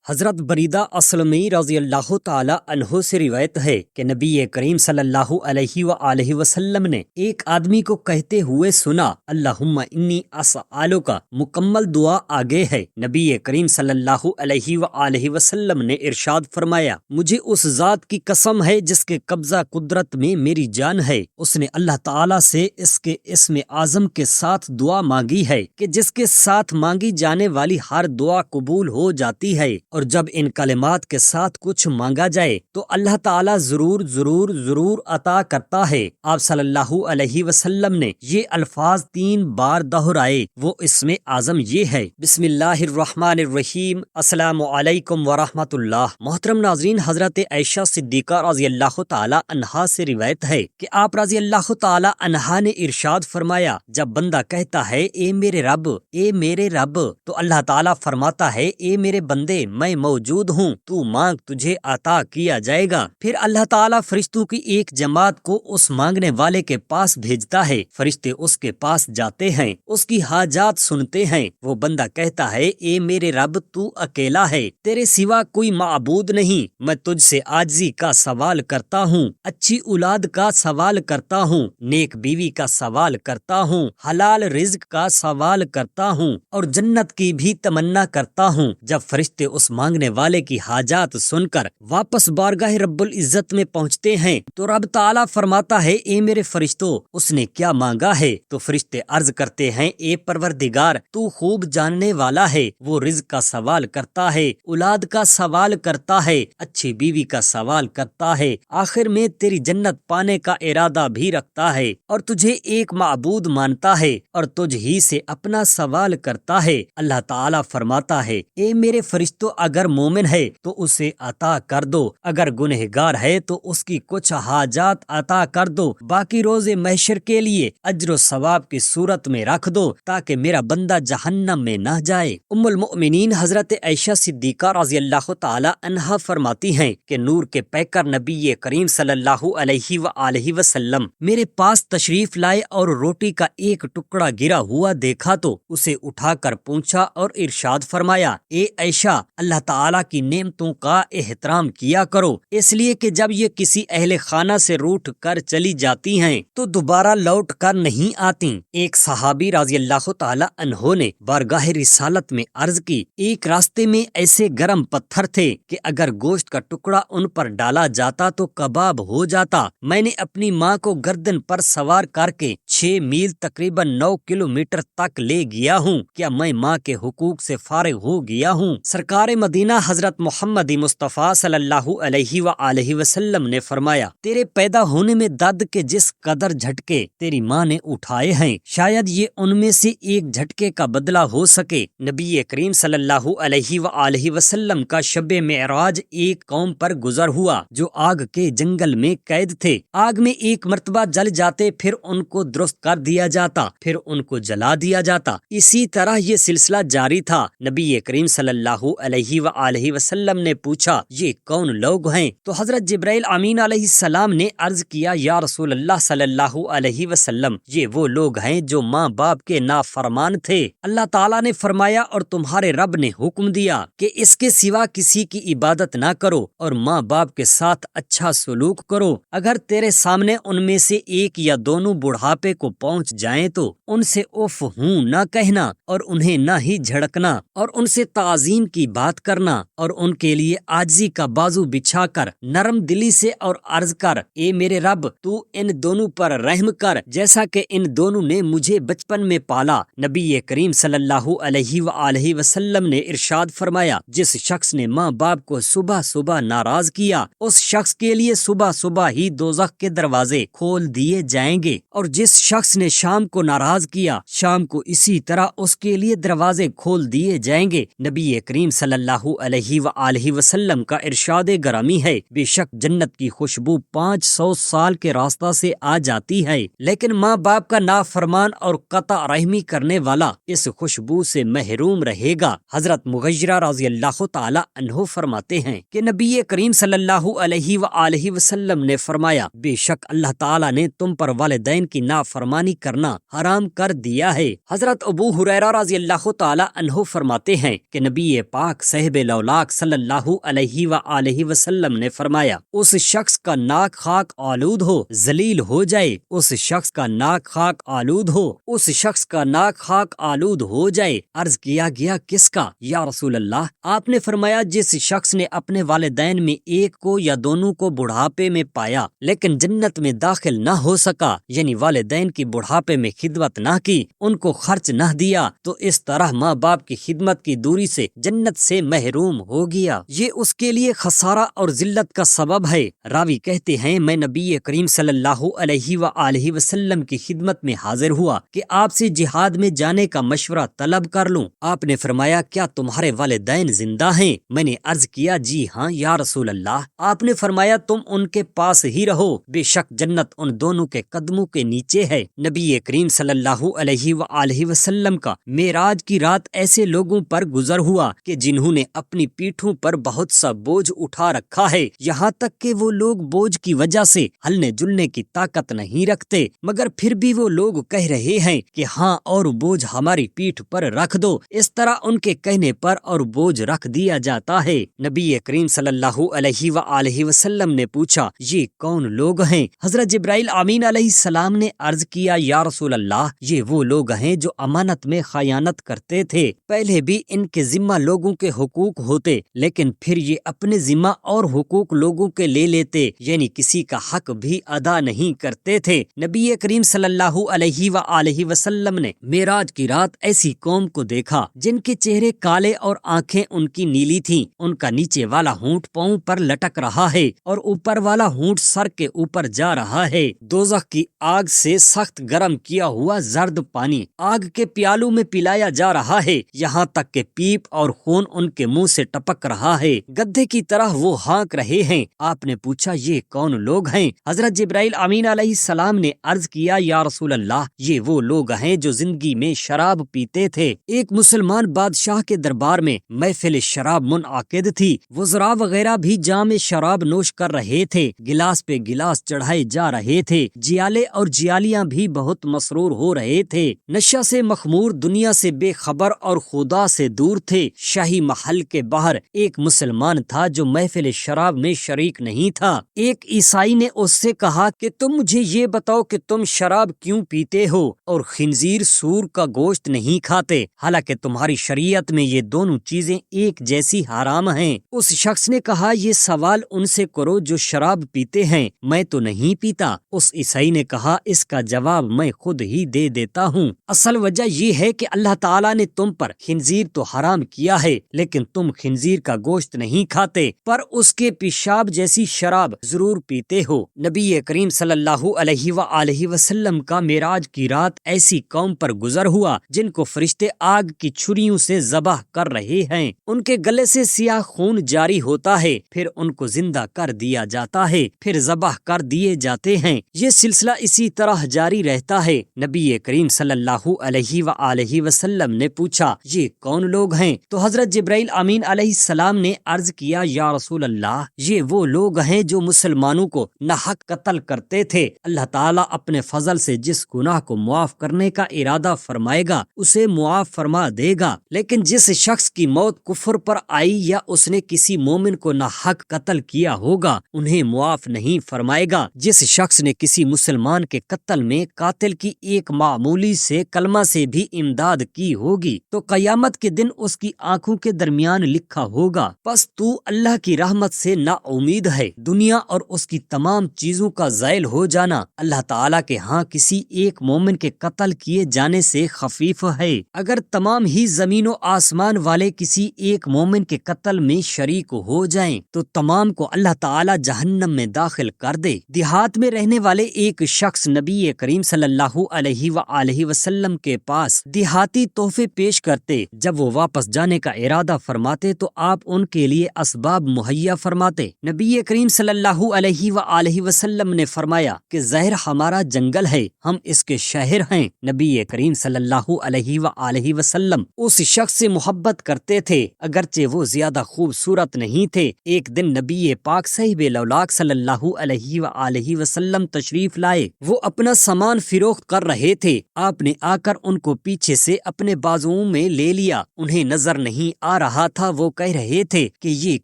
حضرت بریدہ اسلمی رضی اللہ تعالی عنہ سے روایت ہے کہ نبی کریم صلی اللہ علیہ وآلہ وسلم نے ایک آدمی کو کہتے ہوئے سنا، اللہم انی اسألک۔ مکمل دعا آگے ہے۔ نبی کریم صلی اللہ علیہ وآلہ وسلم نے ارشاد فرمایا، مجھے اس ذات کی قسم ہے جس کے قبضہ قدرت میں میری جان ہے، اس نے اللہ تعالی سے اس کے اسم اعظم کے ساتھ دعا مانگی ہے کہ جس کے ساتھ مانگی جانے والی ہر دعا قبول ہو جاتی ہے، اور جب ان کلمات کے ساتھ کچھ مانگا جائے تو اللہ تعالیٰ ضرور عطا کرتا ہے۔ آپ صلی اللہ علیہ وسلم نے یہ الفاظ 3 بار دہرائے۔ وہ اسم اعظم یہ ہے، بسم اللہ الرحمن الرحیم، السلام علیکم ورحمۃ اللہ۔ محترم ناظرین، حضرت عائشہ صدیقہ رضی اللہ تعالی عنہا سے روایت ہے کہ آپ رضی اللہ تعالی عنہا نے ارشاد فرمایا، جب بندہ کہتا ہے اے میرے رب، اے میرے رب، تو اللہ تعالیٰ فرماتا ہے، اے میرے بندے، میں موجود ہوں، تو مانگ، تجھے عطا کیا جائے گا۔ پھر اللہ تعالیٰ فرشتوں کی ایک جماعت کو اس مانگنے والے کے پاس بھیجتا ہے۔ فرشتے اس کے پاس جاتے ہیں، اس کی حاجات سنتے ہیں۔ وہ بندہ کہتا ہے، اے میرے رب، تو اکیلا ہے، تیرے سوا کوئی معبود نہیں، میں تجھ سے عاجزی کا سوال کرتا ہوں، اچھی اولاد کا سوال کرتا ہوں، نیک بیوی کا سوال کرتا ہوں، حلال رزق کا سوال کرتا ہوں، اور جنت کی بھی تمنا کرتا ہوں۔ جب فرشتے اس مانگنے والے کی حاجات سن کر واپس بارگاہ رب العزت میں پہنچتے ہیں تو رب تعالیٰ فرماتا ہے، اے میرے فرشتوں، اس نے کیا مانگا ہے؟ تو فرشتے عرض کرتے ہیں، اے پروردگار، تو خوب جاننے والا ہے۔ وہ رزق کا سوال کرتا ہے، اولاد کا سوال کرتا ہے، اچھی بیوی کا سوال کرتا ہے، آخر میں تیری جنت پانے کا ارادہ بھی رکھتا ہے، اور تجھے ایک معبود مانتا ہے، اور تجھ ہی سے اپنا سوال کرتا ہے۔ اللہ تعالیٰ فرماتا ہے، اے میرے فرشتوں، اگر مومن ہے تو اسے عطا کر دو، اگر گنہگار ہے تو اس کی کچھ حاجات عطا کر دو، باقی روز محشر کے لیے اجر و ثواب کی صورت میں رکھ دو تاکہ میرا بندہ جہنم میں نہ جائے۔ ام المؤمنین حضرت عائشہ صدیقہ رضی اللہ تعالی عنہا فرماتی ہیں کہ نور کے پیکر نبی کریم صلی اللہ علیہ وآلہ وسلم میرے پاس تشریف لائے اور روٹی کا ایک ٹکڑا گرا ہوا دیکھا تو اسے اٹھا کر پوچھا اور ارشاد فرمایا، اے عائشہ، اللہ تعالیٰ کی نعمتوں کا احترام کیا کرو، اس لیے کہ جب یہ کسی اہل خانہ سے روٹھ کر چلی جاتی ہیں تو دوبارہ لوٹ کر نہیں آتی۔ ایک صحابی رضی اللہ تعالی عنہ نے بارگاہ رسالت میں عرض کی، ایک راستے میں ایسے گرم پتھر تھے کہ اگر گوشت کا ٹکڑا ان پر ڈالا جاتا تو کباب ہو جاتا۔ میں نے اپنی ماں کو گردن پر سوار کر کے 6 میل تقریباً 9 کلومیٹر تک لے گیا ہوں۔ کیا میں ماں کے حقوق سے فارغ ہو گیا ہوں؟ سرکار مدینہ حضرت محمد مصطفیٰ صلی اللہ علیہ وآلہ وسلم نے فرمایا، تیرے پیدا ہونے میں درد کے جس قدر جھٹکے تیری ماں نے اٹھائے ہیں، شاید یہ ان میں سے ایک جھٹکے کا بدلہ ہو سکے۔ نبی کریم صلی اللہ علیہ وآلہ وسلم کا شب معراج ایک قوم پر گزر ہوا جو آگ کے جنگل میں قید تھے۔ آگ میں ایک مرتبہ جل جاتے، پھر ان کو درست کر دیا جاتا، پھر ان کو جلا دیا جاتا، اسی طرح یہ سلسلہ جاری تھا۔ نبی کریم صلی اللہ علیہ وآلہ وسلم نے پوچھا، یہ کون لوگ ہیں؟ تو حضرت جبرائیل امین علیہ السلام نے عرض کیا، یا رسول اللہ صلی اللہ علیہ وسلم، یہ وہ لوگ ہیں جو ماں باپ کے نافرمان تھے۔ اللہ تعالیٰ نے فرمایا، اور تمہارے رب نے حکم دیا کہ اس کے سوا کسی کی عبادت نہ کرو اور ماں باپ کے ساتھ اچھا سلوک کرو۔ اگر تیرے سامنے ان میں سے ایک یا دونوں بڑھاپے کو پہنچ جائیں تو ان سے اف ہوں نہ کہنا، اور انہیں نہ ہی جھڑکنا، اور ان سے تعظیم کی بات کرنا، اور ان کے لیے عاجزی کا بازو بچھا کر نرم دلی سے اور عرض کر، اے میرے رب، تو ان دونوں پر رحم کر جیسا کہ ان دونوں نے مجھے بچپن میں پالا۔ نبی کریم صلی اللہ علیہ وآلہ وسلم نے ارشاد فرمایا، جس شخص نے ماں باپ کو صبح صبح ناراض کیا، اس شخص کے لیے صبح صبح ہی دوزخ کے دروازے کھول دیے جائیں گے، اور جس شخص نے شام کو ناراض کیا، شام کو اسی طرح اس کے لیے دروازے کھول دیے جائیں گے۔ نبی کریم صلی اللہ علیہ وآلہ وسلم کا ارشاد گرامی ہے، بے شک جنت کی خوشبو 500 سال کے راستہ سے آ جاتی ہے، لیکن ماں باپ کا نافرمان اور قطع رحمی کرنے والا اس خوشبو سے محروم رہے گا۔ حضرت مغیرہ رضی اللہ تعالی عنہ فرماتے ہیں کہ نبی کریم صلی اللہ علیہ وآلہ وسلم نے فرمایا، بے شک اللہ تعالی نے تم پر والدین کی نافرمانی نافرمانی کرنا حرام کر دیا ہے۔ حضرت ابو ہریرہ رضی اللہ تعالی عنہ فرماتے ہیں کہ نبی پاک صاحب لولاک صلی اللہ علیہ وآلہ وسلم نے فرمایا، اس شخص کا ناک خاک آلود ہو، ذلیل ہو جائے، اس شخص کا ناک خاک آلود ہو، اس شخص کا ناک خاک آلود ہو جائے۔ عرض کیا گیا کس کا یا رسول اللہ؟ آپ نے فرمایا جس شخص نے اپنے والدین میں ایک کو یا دونوں کو بڑھاپے میں پایا لیکن جنت میں داخل نہ ہو سکا، یعنی والدین کی بڑھاپے میں خدمت نہ کی، ان کو خرچ نہ دیا، تو اس طرح ماں باپ کی خدمت کی دوری سے جنت سے محروم ہو گیا۔ یہ اس کے لیے خسارہ اور ذلت کا سبب ہے۔ راوی کہتے ہیں میں نبی کریم صلی اللہ علیہ وآلہ وسلم کی خدمت میں حاضر ہوا کہ آپ سے جہاد میں جانے کا مشورہ طلب کر لوں۔ آپ نے فرمایا کیا تمہارے والدین زندہ ہیں؟ میں نے عرض کیا جی ہاں یا رسول اللہ۔ آپ نے فرمایا تم ان کے پاس ہی رہو، بے شک جنت ان دونوں کے قدموں کے نیچے ہے۔ نبی کریم صلی اللہ علیہ وآلہ وسلم کا معراج کی رات ایسے لوگوں پر گزر ہوا کہ جنہوں نے اپنی پیٹھوں پر بہت سا بوجھ اٹھا رکھا ہے، یہاں تک کہ وہ لوگ بوجھ کی وجہ سے ہلنے جلنے کی طاقت نہیں رکھتے، مگر پھر بھی وہ لوگ کہہ رہے ہیں کہ ہاں اور بوجھ ہماری پیٹھ پر رکھ دو۔ اس طرح ان کے کہنے پر اور بوجھ رکھ دیا جاتا ہے۔ نبی کریم صلی اللہ علیہ وآلہ وسلم نے پوچھا یہ کون لوگ ہیں؟ حضرت جبرائیل امین علیہ السلام نے عرض کیا یا رسول اللہ یہ وہ لوگ ہیں جو امانت میں خیانت کرتے تھے۔ پہلے بھی ان کے ذمہ لوگوں کے حقوق ہوتے لیکن پھر یہ اپنے ذمہ اور حقوق لوگوں کے لے لیتے، یعنی کسی کا حق بھی ادا نہیں کرتے تھے۔ نبی کریم صلی اللہ علیہ وآلہ وسلم نے معراج کی رات ایسی قوم کو دیکھا جن کے چہرے کالے اور آنکھیں ان کی نیلی تھیں، ان کا نیچے والا ہونٹ پاؤں پر لٹک رہا ہے اور اوپر والا ہونٹ سر کے اوپر جا رہا ہے۔ دوزخ کی آگ سے سخت گرم کیا ہوا زرد پانی آگ کے پیالوں میں پلایا جا رہا ہے، یہاں تک کہ پیپ اور خون ان کے منہ سے ٹپک رہا ہے، گدھے کی طرح وہ ہانک رہے ہیں۔ آپ نے پوچھا یہ کون لوگ ہیں؟ حضرت جبرائیل امین علیہ السلام نے عرض کیا یا رسول اللہ یہ وہ لوگ ہیں جو زندگی میں شراب پیتے تھے۔ ایک مسلمان بادشاہ کے دربار میں محفل شراب منعقد تھی، وزراء وغیرہ بھی جام شراب نوش کر رہے تھے، گلاس پہ گلاس چڑھائے جا رہے تھے، جیالے اور جیالیاں بھی بہت مسرور ہو رہے تھے، نشہ سے مخمور دنیا سے بے خبر اور خدا سے دور تھے۔ شاہی محل کے باہر ایک مسلمان تھا جو محفل شراب میں شریک نہیں تھا۔ ایک عیسائی نے اس سے کہا کہ تم مجھے یہ بتاؤ کہ تم شراب کیوں پیتے ہو اور خنزیر سور کا گوشت نہیں کھاتے، حالانکہ تمہاری شریعت میں یہ دونوں چیزیں ایک جیسی حرام ہیں۔ اس شخص نے کہا یہ سوال ان سے کرو جو شراب پیتے ہیں، میں تو نہیں پیتا۔ اس عیسائی نے کہا اس کا جواب میں خود ہی دے دیتا ہوں۔ اصل وجہ یہ ہے کہ اللہ تعالیٰ نے تم پر خنزیر تو حرام کیا ہے لیکن تم خنزیر کا گوشت نہیں کھاتے، پر اس کے پیشاب جیسی شراب ضرور پیتے ہو۔ نبی کریم صلی اللہ علیہ وآلہ وسلم کا معراج کی رات ایسی قوم پر گزر ہوا جن کو فرشتے آگ کی چھریوں سے ذبح کر رہے ہیں، ان کے گلے سے سیاہ خون جاری ہوتا ہے، پھر ان کو زندہ کر دیا جاتا ہے، پھر ذبح کر دیے جاتے ہیں، یہ سلسلہ اسی طرح جاری رہتا ہے۔ نبی کریم صلی اللہ علیہ وآلہ وسلم نے پوچھا یہ کون لوگ ہیں؟ تو حضرت جبرائیل امین علیہ السلام نے عرض کیا یا رسول اللہ یہ وہ لوگ ہیں جو مسلمانوں کو ناحق قتل کرتے تھے۔ اللہ تعالیٰ اپنے فضل سے جس گناہ کو معاف کرنے کا ارادہ فرمائے گا اسے معاف فرما دے گا، لیکن جس شخص کی موت کفر پر آئی یا اس نے کسی مومن کو ناحق قتل کیا ہوگا انہیں معاف نہیں فرمائے گا۔ جس شخص نے کسی مسلمان کے قتل میں قاتل کی ایک معمولی سے کلمہ سے بھی امداد کی ہوگی تو قیامت کے دن اس کی آنکھوں کے درمیان لکھا ہوگا پس تو اللہ کی رحمت سے نا امید ہے۔ دنیا اور اس کی تمام چیزوں کا زائل ہو جانا اللہ تعالیٰ کے ہاں کسی ایک مومن کے قتل کیے جانے سے خفیف ہے۔ اگر تمام ہی زمین و آسمان والے کسی ایک مومن کے قتل میں شریک ہو جائیں تو تمام کو اللہ تعالیٰ جہنم میں داخل کر دے۔ دیہات میں رہنے والے ایک شخص نبی کریم صلی اللہ علیہ وآلہ وسلم کے پاس دیہاتی تحفے پیش کرتے، جب وہ واپس جانے کا ارادہ فرماتے تو آپ ان کے لیے اسباب مہیا فرماتے۔ نبی کریم صلی اللہ علیہ وآلہ وسلم نے فرمایا کہ زہر ہمارا جنگل ہے، ہم اس کے شہر ہیں۔ نبی کریم صلی اللہ علیہ وآلہ وسلم اس شخص سے محبت کرتے تھے اگرچہ وہ زیادہ خوبصورت نہیں تھے۔ ایک دن نبی پاک صاحب لولاک صلی اللہ علیہ وآلہ وسلم تشریف لائے، وہ اپنا سامان فروخت کر رہے تھے۔ آپ نے آ کر ان کو پیچھے سے اپنے بازوؤں میں لے لیا۔ انہیں نظر نہیں آ رہا تھا، وہ کہہ رہے تھے کہ یہ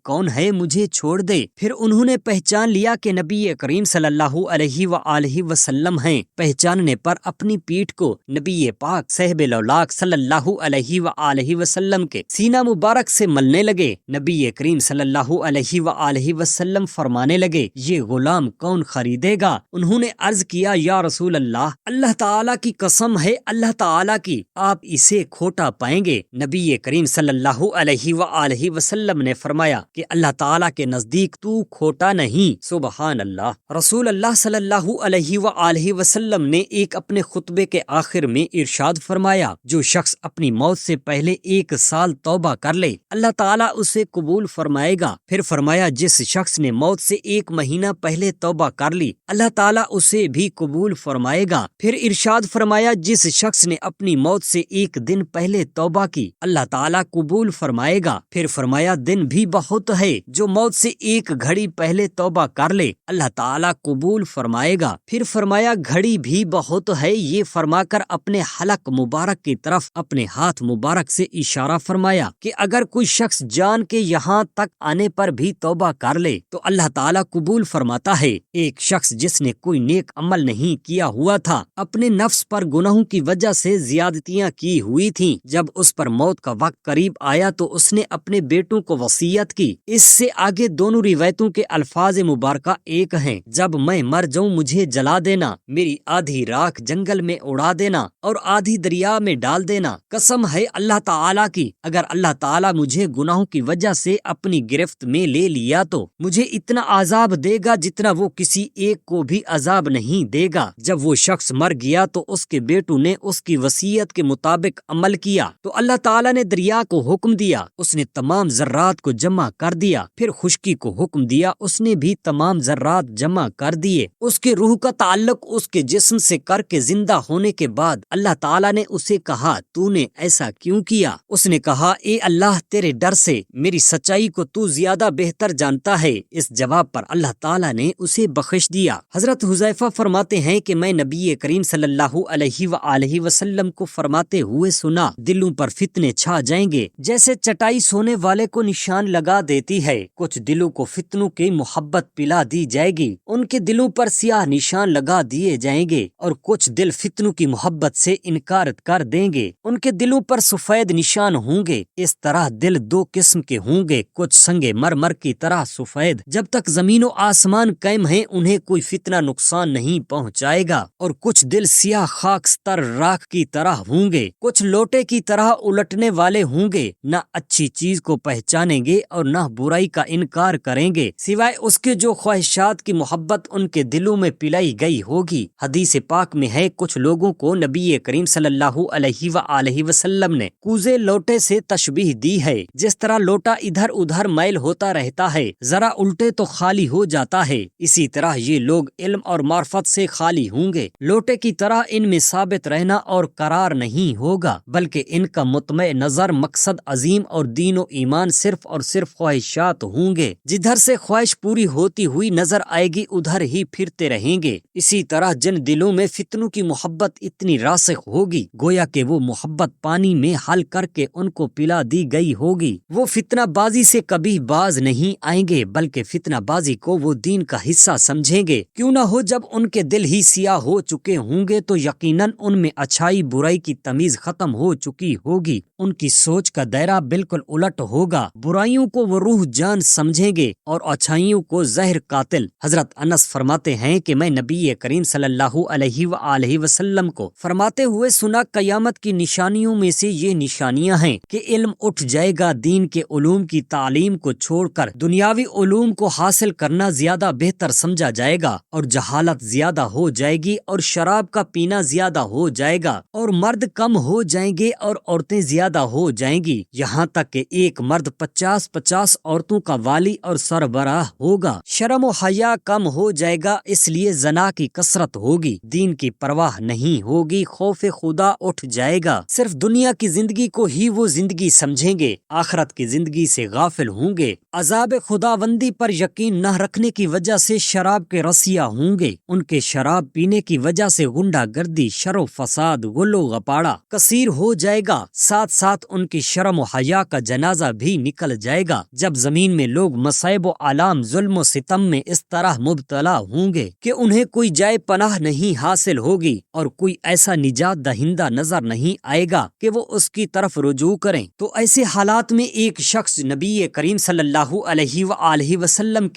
کون ہے، مجھے چھوڑ دے۔ پھر انہوں نے پہچان لیا کہ نبی کریم صلی اللہ علیہ وآلہ وسلم ہیں۔ پہچاننے پر اپنی پیٹھ کو نبی پاک صاحب لولاک صلی اللہ علیہ وآلہ وسلم کے سینہ مبارک سے ملنے لگے۔ نبی کریم صلی اللہ علیہ وآلہ وسلم فرمانے لگے، یہ غلام کون خریدے گا؟ انہوں نے عرض کیا، یا رسول اللہ، اللہ تعالیٰ کی قسم ہے، اللہ تعالیٰ کی، آپ اسے کھوٹا پائیں گے۔ نبی کریم صلی اللہ علیہ وآلہ وسلم نے فرمایا کہ اللہ تعالیٰ کے نزدیک تو کھوٹا نہیں۔ سبحان اللہ۔ رسول اللہ صلی اللہ علیہ وآلہ وسلم نے ایک اپنے خطبے کے آخر میں ارشاد فرمایا، جو شخص اپنی موت سے پہلے 1 سال توبہ کر لے، اللہ تعالیٰ اسے قبول فرمائے گا۔ پھر فرمایا، جس شخص نے موت سے 1 مہینہ پہلے توبہ کر لی، اللہ تعالیٰ اسے بھی قبول فرمائے گا۔ پھر ارشاد فرمایا، جس شخص نے اپنی موت سے 1 دن پہلے توبہ کی، اللہ تعالیٰ قبول فرمائے گا۔ پھر فرمایا، دن بھی بہت ہے، جو موت سے 1 گھڑی پہلے توبہ کر لے، اللہ تعالیٰ قبول فرمائے گا۔ پھر فرمایا، گھڑی بھی بہت ہے، یہ فرما کر اپنے حلق مبارک کی طرف اپنے ہاتھ مبارک سے اشارہ فرمایا کہ اگر کوئی شخص جان کے یہاں تک آنے پر بھی توبہ کر لے تو اللہ تعالیٰ قبول فرماتا ہے۔ ایک شخص جس نے کوئی نیک عمل نہیں کیا ہوا تھا، اپنے نفس پر گناہوں کی وجہ سے زیادتیاں کی ہوئی تھیں، جب اس پر موت کا وقت قریب آیا تو اس نے اپنے بیٹوں کو وصیت کی۔ اس سے آگے دونوں روایتوں کے الفاظ مبارکہ ایک ہیں، جب میں مر جاؤں مجھے جلا دینا، میری آدھی راکھ جنگل میں اڑا دینا اور آدھی دریا میں ڈال دینا۔ قسم ہے اللہ تعالیٰ کی، اگر اللہ تعالیٰ مجھے گناہوں کی وجہ سے اپنی گرفت میں لے لیا تو مجھے اتنا عذاب دے گا جتنا وہ کسی ایک کو بھی عذاب نہیں دے گا۔ جب وہ شخص مر گیا تو اس کے بیٹوں نے اس کی وصیت کے مطابق عمل کیا تو اللہ تعالیٰ نے دریا کو حکم دیا، اس نے تمام ذرات کو جمع کر دیا۔ پھر خشکی کو حکم دیا، اس نے بھی تمام ذرات جمع کر دیے۔ اس کے روح کا تعلق اس کے جسم سے کر کے زندہ ہونے کے بعد اللہ تعالیٰ نے اسے کہا، تو نے ایسا کیوں کیا؟ اس نے کہا، اے اللہ، تیرے ڈر سے میری سچائی کو تو زیادہ بہتر جانتا ہے۔ اس جواب پر اللہ تعالیٰ نے اسے بخش دیا۔ حضرت حذیفہ فرماتے ہیں کہ میں نبی کریم صلی اللہ علیہ وآلہ وسلم کو فرماتے ہوئے سنا، دلوں پر فتنے چھا جائیں گے جیسے چٹائی سونے والے کو نشان لگا دیتی ہے۔ کچھ دلوں کو فتنوں کی محبت پلا دی جائے گی، ان کے دلوں پر سیاہ نشان لگا دیے جائیں گے، اور کچھ دل فتنوں کی محبت سے انکار کر دیں گے، ان کے دلوں پر سفید نشان ہوں گے۔ اس طرح دل 2 قسم کے ہوں گے، کچھ سنگ مرمر کی طرح سفید، جب تک زمین و آسمان قائم ہیں انہیں کوئی فتنہ نقصان نہیں پہنچائے گا، اور کچھ دل سیاہ خاکستر راکھ کی طرح ہوں گے، کچھ لوٹے کی طرح الٹنے والے ہوں گے، نہ اچھی چیز کو پہچانیں گے اور نہ برائی کا انکار کریں گے، سوائے اس کے جو خواہشات کی محبت ان کے دلوں میں پلائی گئی ہوگی۔ حدیث پاک میں ہے، کچھ لوگوں کو نبی کریم صلی اللہ علیہ وآلہ وسلم نے کوزے لوٹے سے تشبیہ دی ہے، جس طرح لوٹا ادھر ادھر میل ہوتا رہتا ہے، ذرا الٹے تو خالی ہو جاتا ہے، اسی طرح یہ لوگ علم اور معرفت سے خالی ہوں گے، لوٹے کی طرح ان میں ثابت رہنا اور قرار نہیں ہوگا، بلکہ ان کا مطمع نظر مقصد عظیم اور دین و ایمان صرف اور صرف خواہشات ہوں گے، جدھر سے خواہش پوری ہوتی ہوئی نظر آئے گی ادھر ہی پھرتے رہیں گے۔ اسی طرح جن دلوں میں فتنوں کی محبت اتنی راسخ ہوگی گویا کہ وہ محبت پانی میں حل کر کے ان کو پلا دی گئی ہوگی، وہ فتنہ بازی سے کبھی باز نہیں آئیں گے، بلکہ فتنہ بازی کو وہ دین کا حصہ سمجھیں گے۔ کیوں نہ ہو جب ان کے دل ہی سیاہ ہو چکے ہوں گے تو یقیناً ان میں اچھائی برائی کی تمیز ختم ہو چکی ہوگی، ان کی سوچ کا دائرہ بالکل الٹ ہوگا، برائیوں کو وہ روح جان سمجھیں گے اور اچھائیوں کو زہر قاتل۔ حضرت انس فرماتے ہیں کہ میں نبی کریم صلی اللہ علیہ وآلہ وسلم کو فرماتے ہوئے سنا، قیامت کی نشانیوں میں سے یہ نشانیاں ہیں کہ علم اٹھ جائے گا، دین کے علوم کی تعلیم کو چھوڑ کر دنیاوی علوم کو حاصل کرنا زیادہ بہتر سمجھا جائے گا، اور جہالت زیادہ ہو جائے گی، اور شراب کا پینا زیادہ ہو جائے گا، اور مرد کم ہو جائیں گے اور عورتیں زیادہ ہو جائیں گی، یہاں تک کہ ایک مرد 50 عورتوں کا والی اور سربراہ ہوگا۔ شرم و حیا کم ہو جائے گا، اس لیے زنا کی کثرت ہوگی، دین کی پرواہ نہیں ہوگی، خوف خدا اٹھ جائے گا، صرف دنیا کی زندگی کو ہی وہ زندگی سمجھیں گے، آخرت کی زندگی سے غافل ہوں گے، عذاب خداوندی پر یقین نہ رکھنے کی وجہ سے شراب کے رسیا ہوں گے، ان کے شراب پینے دینے کی وجہ سے غنڈہ گردی، شر و فساد، غل و غپاڑا کثیر ہو جائے گا، ساتھ ساتھ ان کی شرم و حیا کا جنازہ بھی نکل جائے گا۔ جب زمین میں لوگ مصائب و آلام، ظلم و ستم میں اس طرح مبتلا ہوں گے کہ انہیں کوئی جائے پناہ نہیں حاصل ہوگی اور کوئی ایسا نجات دہندہ نظر نہیں آئے گا کہ وہ اس کی طرف رجوع کریں، تو ایسے حالات میں ایک شخص نبی کریم صلی اللہ علیہ وآلہ وسلم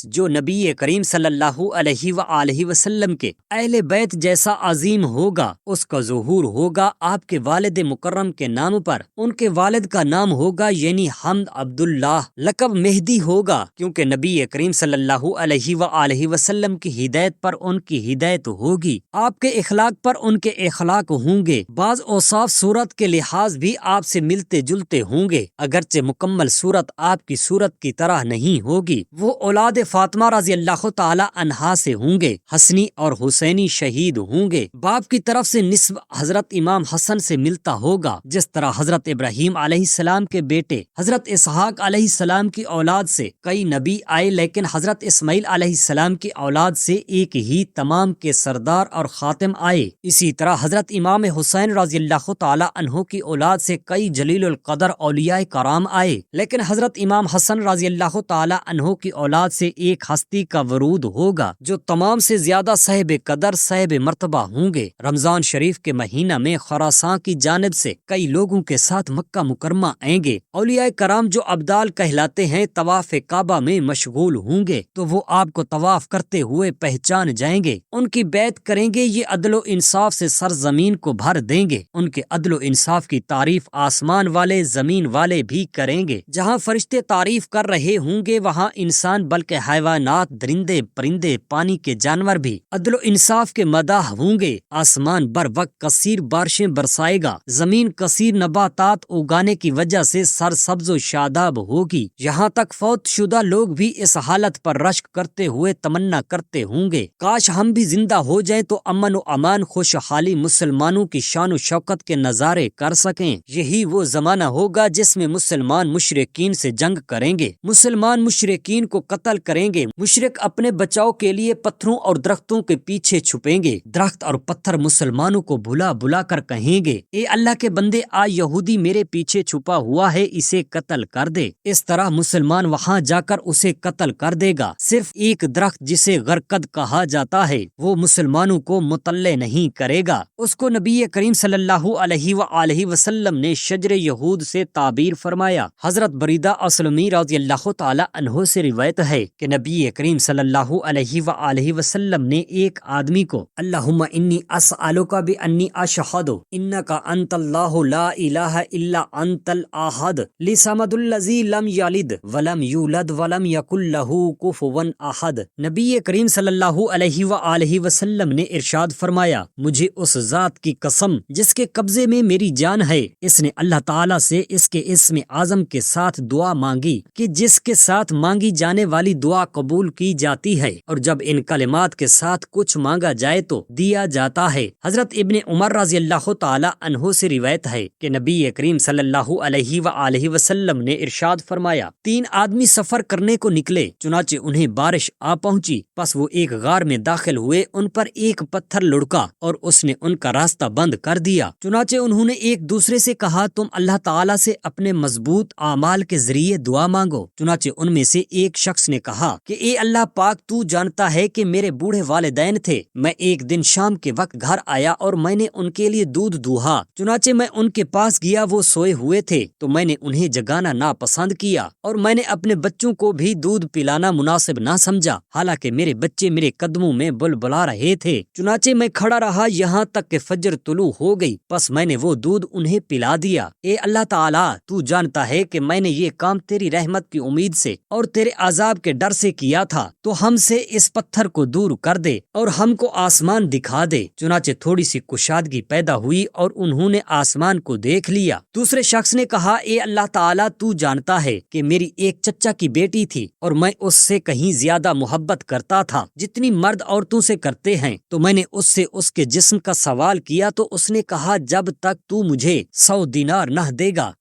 جو نبی کریم صلی اللہ علیہ وآلہ وسلم کے اہل بیت جیسا عظیم ہوگا، اس کا ظہور ہوگا آپ کے والد مکرم کے نام پر۔ ان کے والد کا نام ہوگا یعنی حمد عبداللہ، لقب مہدی ہوگا، کیونکہ نبی کریم صلی اللہ علیہ وآلہ وسلم کی ہدایت پر ان کی ہدایت ہوگی، آپ کے اخلاق پر ان کے اخلاق ہوں گے، بعض اوصاف صورت کے لحاظ بھی آپ سے ملتے جلتے ہوں گے، اگرچہ مکمل صورت آپ کی صورت کی طرح نہیں ہوگی۔ وہ اولاد فاطمہ رضی اللہ تعالی عنہا سے ہوں گے، حسنی اور حسینی شہید ہوں گے، باپ کی طرف سے نسب حضرت امام حسن سے ملتا ہوگا، جس طرح حضرت ابراہیم علیہ السلام کے بیٹے حضرت اسحاق علیہ السلام کی اولاد سے کئی نبی آئے، لیکن حضرت اسماعیل علیہ السلام کی اولاد سے ایک ہی تمام کے سردار اور خاتم آئے۔ اسی طرح حضرت امام حسین رضی اللہ تعالی عنہ کی اولاد سے کئی جلیل القدر اولیاء کرام آئے، لیکن حضرت امام حسن رضی اللہ تعالی عنہ کی اولاد سے ایک ہستی کا ورود ہوگا جو تمام سے زیادہ صاحب قدر، صاحب مرتبہ ہوں گے۔ رمضان شریف کے مہینہ میں خراسان کی جانب سے کئی لوگوں کے ساتھ مکہ مکرمہ آئیں گے۔ اولیاء کرام جو ابدال کہلاتے ہیں طواف کعبہ میں مشغول ہوں گے، تو وہ آپ کو طواف کرتے ہوئے پہچان جائیں گے، ان کی بیعت کریں گے، یہ عدل و انصاف سے سرزمین کو بھر دیں گے۔ ان کے عدل و انصاف کی تعریف آسمان والے، زمین والے بھی کریں گے۔ جہاں فرشتے تعریف کر رہے ہوں گے، وہاں انسان بلکہ حیوانات، درندے، پرندے، پانی کے جانور بھی عدل و انصاف کے مداح ہوں گے۔ آسمان بر وقت کثیر بارشیں برسائے گا، زمین کثیر نباتات اگانے کی وجہ سے سرسبز و شاداب ہوگی، یہاں تک فوت شدہ لوگ بھی اس حالت پر رشک کرتے ہوئے تمنا کرتے ہوں گے، کاش ہم بھی زندہ ہو جائیں تو امن و امان، خوشحالی، مسلمانوں کی شان و شوکت کے نظارے کر سکیں۔ یہی وہ زمانہ ہوگا جس میں مسلمان مشرکین سے جنگ کریں گے، مسلمان مشرکین کو قتل کریں گے، مشرک اپنے بچاؤ کے لیے پتھروں اور درختوں کے پیچھے چھپیں گے، درخت اور پتھر مسلمانوں کو بلا بلا کر کہیں گے، اے اللہ کے بندے، آ یہودی میرے پیچھے چھپا ہوا ہے، اسے قتل کر دے۔ اس طرح مسلمان وہاں جا کر اسے قتل کر دے گا۔ صرف ایک درخت جسے غرقد کہا جاتا ہے، وہ مسلمانوں کو مطلع نہیں کرے گا، اس کو نبی کریم صلی اللہ علیہ وآلہ وسلم نے شجر یہود سے تعبیر فرمایا۔ حضرت بریدہ اسلمی رضی اللہ تعالی عنہ سے روایت ہے کہ نبی کریم صلی اللہ علیہ وآلہ وسلم نے ایک آدمی کو اللہم انی اسألک بانی اشہد انک انت اللہ لا الہ الا انت الاحد لصمد الذی لم یلد ولم یولد ولم یکن لہ کفوا احد۔ نبی کریم صلی اللہ علیہ وآلہ وسلم نے ارشاد فرمایا، مجھے اس ذات کی قسم جس کے قبضے میں میری جان ہے، اس نے اللہ تعالیٰ سے اس کے اسم اعظم کے ساتھ دعا مانگی کہ جس کے ساتھ مانگی جانے والی دعا قبول کی جاتی ہے، اور جب ان کلمات کے ساتھ کچھ مانگا جائے تو دیا جاتا ہے۔ حضرت ابن عمر رضی اللہ تعالی عنہ سے روایت ہے کہ نبی کریم صلی اللہ علیہ وآلہ وسلم نے ارشاد فرمایا، 3 آدمی سفر کرنے کو نکلے، چنانچہ انہیں بارش آ پہنچی، پس وہ ایک غار میں داخل ہوئے، ان پر ایک پتھر لڑکا اور اس نے ان کا راستہ بند کر دیا، چنانچہ انہوں نے ایک دوسرے سے کہا، تم اللہ تعالیٰ سے اپنے مضبوط اعمال کے ذریعے دعا مانگو۔ چنانچہ ان میں سے ایک شخص نے کہا کہ اے اللہ پاک، تو جانتا ہے کہ میرے بوڑھے والدین تھے، میں ایک دن شام کے وقت گھر آیا اور میں نے ان کے لیے دودھ دوہا، چنانچہ میں ان کے پاس گیا، وہ سوئے ہوئے تھے، تو میں نے انہیں جگانا ناپسند کیا اور میں نے اپنے بچوں کو بھی دودھ پلانا مناسب نہ سمجھا، حالانکہ میرے بچے میرے قدموں میں بلبلا رہے تھے، چنانچہ میں کھڑا رہا یہاں تک کہ فجر طلوع ہو گئی، پس میں نے وہ دودھ انہیں پلا دیا۔ اے اللہ تعالیٰ، تو جانتا ہے کہ میں نے یہ کام تیری رحمت کی امید سے اور تیرے عذاب کے ڈر سے کیا تھا، تو ہم سے اس پتھر کو دور کر دے اور ہم کو آسمان دکھا دے۔ چنانچہ تھوڑی سی کشادگی پیدا ہوئی اور انہوں نے آسمان کو دیکھ لیا۔ دوسرے شخص نے کہا، اے اللہ تعالیٰ، تو جانتا ہے کہ میری ایک چچا کی بیٹی تھی اور میں اس سے کہیں زیادہ محبت کرتا تھا جتنی مرد عورتوں سے کرتے ہیں، تو میں نے اس سے اس کے جسم کا سوال کیا، تو اس نے کہا، جب تک تو مجھے 100 دینار نہ دے گا